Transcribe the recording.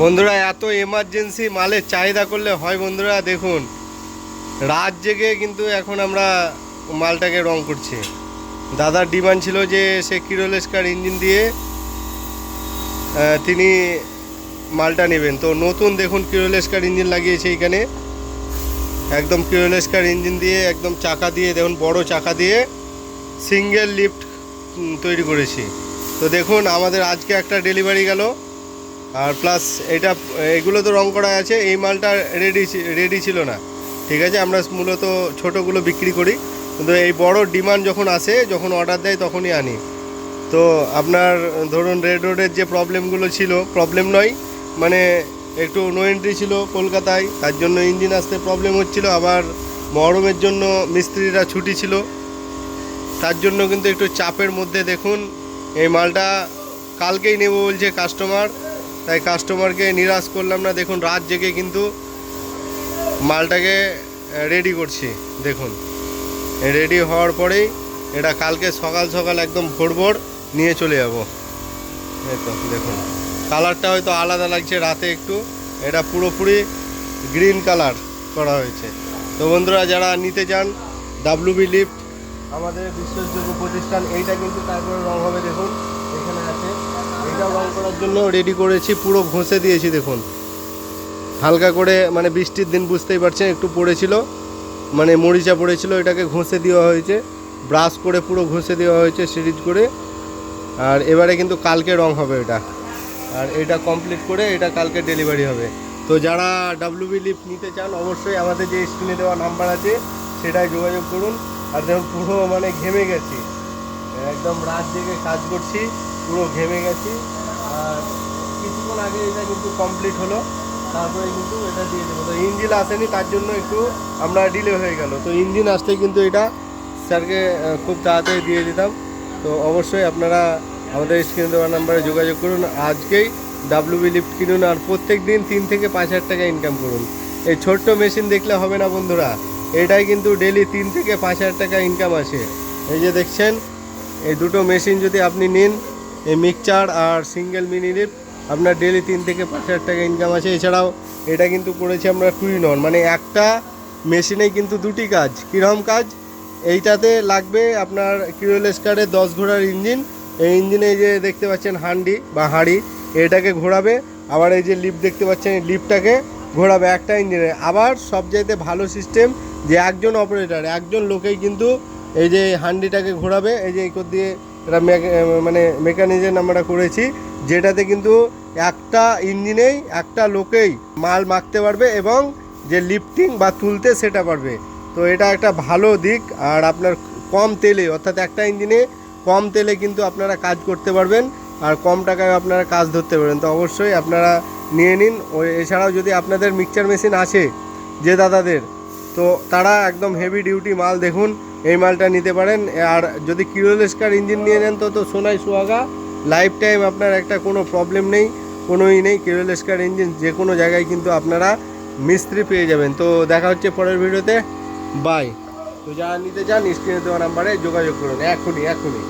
বন্ধুরা এত এমার্জেন্সি মালের চাহিদা করলে হয় বন্ধুরা, দেখুন রাত জেগে কিন্তু এখন আমরা মালটাকে রং করছি। দাদার ডিমান্ড ছিল যে সে কিরোলেস্কার ইঞ্জিন দিয়ে তিনি মালটা নেবেন। তো নতুন দেখুন কিরোলেস্কার ইঞ্জিন লাগিয়েছে এইখানে, একদম কিরোলেস্কার ইঞ্জিন দিয়ে একদম চাকা দিয়ে, দেখুন বড় চাকা দিয়ে সিঙ্গেল লিফট তৈরি করেছি। তো দেখুন আমাদের আজকে একটা ডেলিভারি গেল, আর প্লাস এগুলো তো রং করা আছে, এই মালটা রেডি ছিল না। ঠিক আছে, আমরা মূলত ছোটোগুলো বিক্রি করি, কিন্তু এই বড় ডিমান্ড যখন আসে, যখন অর্ডার দেয় তখনই আনি। তো আপনার ধরুন রেড রোডের যে প্রবলেমগুলো ছিল, প্রবলেম নয় মানে একটু নো এন্ট্রি ছিল কলকাতায়, তার জন্য ইঞ্জিন আসতে প্রবলেম হচ্ছিল। আবার মহরমের জন্য মিস্ত্রিরা ছুটি ছিল, তার জন্য কিন্তু একটু চাপের মধ্যে দেখুন এই মালটা কালকেই নেব বলছে কাস্টমার, তাই কাস্টমারকে নিরাশ করলাম না। দেখুন রাত জেগে কিন্তু মালটাকে রেডি করছি। দেখুন রেডি হওয়ার পরেই এটা কালকে সকাল সকাল একদম ভোর ভোর নিয়ে চলে যাব। এই তো দেখুন কালারটা হয়তো আলাদা লাগছে রাতে একটু, এটা পুরোপুরি গ্রিন কালার করা হয়েছে। তো বন্ধুরা যারা নিতে চান ডাব্লিউবি লিফট আমাদের বিশ্বাসযোগ্য প্রতিষ্ঠান। এইটা কিন্তু তারপরে রং হবে, দেখুন এখানে আছে, এইটাও রং করার জন্য রেডি করেছি, পুরো ঘষে দিয়েছি। দেখুন হালকা করে, মানে বৃষ্টির দিন বুঝতেই পারছেন একটু পড়েছিল, মানে মরিচা পড়েছিল, এটাকে ঘষে দেওয়া হয়েছে, ব্রাশ করে পুরো ঘষে দেওয়া হয়েছে সিরিজ করে। আর এবারে কিন্তু কালকে রং হবে এটা, আর এটা কমপ্লিট করে এটা কালকে ডেলিভারি হবে। তো যারা ডাব্লিউবি লিফট নিতে চান অবশ্যই আমাদের যে স্ক্রিনে দেওয়া নাম্বার আছে সেটাই যোগাযোগ করুন। আর দেখুন পুরো মানে ঘেমে গেছি, একদম রাত জেগে কাজ করছি, পুরো ঘেমে গেছি। আর কিছুক্ষণ আগে এটা কিন্তু কমপ্লিট হলো, তারপরে কিন্তু এটা দিয়ে দেবো। তো ইঞ্জিন আসেনি, তার জন্য একটু আমরা ডিলে হয়ে গেল। তো ইঞ্জিন আসলে কিন্তু এটা স্যারকে খুব তাড়াতাড়ি দিয়ে দিতাম। তো অবশ্যই আপনারা আমাদের স্ক্রিনে দেওয়া নাম্বারে যোগাযোগ করুন, আজকেই ডাব্লিউবি লিফট কিনুন, আর প্রত্যেক দিন 3 থেকে 5 হাজার টাকা ইনকাম করুন। এই ছোট্ট মেশিন দেখলে হবে না বন্ধুরা, এটাই কিন্তু ডেলি 3 থেকে 5 হাজার টাকা ইনকাম আসে। এই যে দেখছেন এই দুটো মেশিন যদি আপনি নিন, এই মিক্সচার আর সিঙ্গেল মিনি লিফট, আপনার ডেলি 3 থেকে 5 হাজার টাকা ইনকাম আছে। এছাড়াও এটা কিন্তু করেছি আমরা 2 in 1, মানে একটা মেশিনেই কিন্তু দুটি কাজ। কীরকম কাজ? এইটাতে লাগবে আপনার কিরোলেস্কারের 10 ঘোড়ার ইঞ্জিন, এই ইঞ্জিনে যে দেখতে পাচ্ছেন হান্ডি বা হাঁড়ি, এটাকে ঘোরাবে। আবার এই যে লিফট দেখতে পাচ্ছেন, এই লিফটটাকে ঘোরাবে একটা ইঞ্জিনে। আবার সবচাইতে ভালো সিস্টেম যে একজন অপারেটর, একজন লোকেই কিন্তু এই যে হান্ডিটাকে ঘোরাবে। এই যে এই দিয়ে এটা মানে মেকানিজম আমরা করেছি, যেটাতে কিন্তু একটা ইঞ্জিনেই একটা লোকেই মাল মাখতে পারবে এবং যে লিফটিং বা তুলতে সেটা পারবে। তো এটা একটা ভালো দিক। আর আপনার কম তেলে, অর্থাৎ একটা ইঞ্জিনে কম তেলে কিন্তু আপনারা কাজ করতে পারবেন, আর কম টাকায় আপনারা কাজ ধরতে পারবেন। তো অবশ্যই আপনারা নিয়ে নিন। এছাড়াও যদি আপনাদের মিক্সচার মেশিন আছে যে দাদাদের, তো তারা একদম হেভি ডিউটি মাল, দেখুন এই মালটা নিতে পারেন। আর যদি কিরোলেস্কার ইঞ্জিন নিয়ে নেন তো সোনাই সোহাগা, লাইফ টাইম আপনার একটা কোনো প্রবলেম নেই, কোনোই নেই। কিরোলেস্কার ইঞ্জিন যে কোনো জায়গায় কিন্তু আপনারা মিস্ত্রি পেয়ে যাবেন। তো দেখা হচ্ছে পরের ভিডিওতে, বাই। তো যারা নিতে চান স্ক্রিনে দেওয়া নাম্বারে যোগাযোগ করুন এখনই।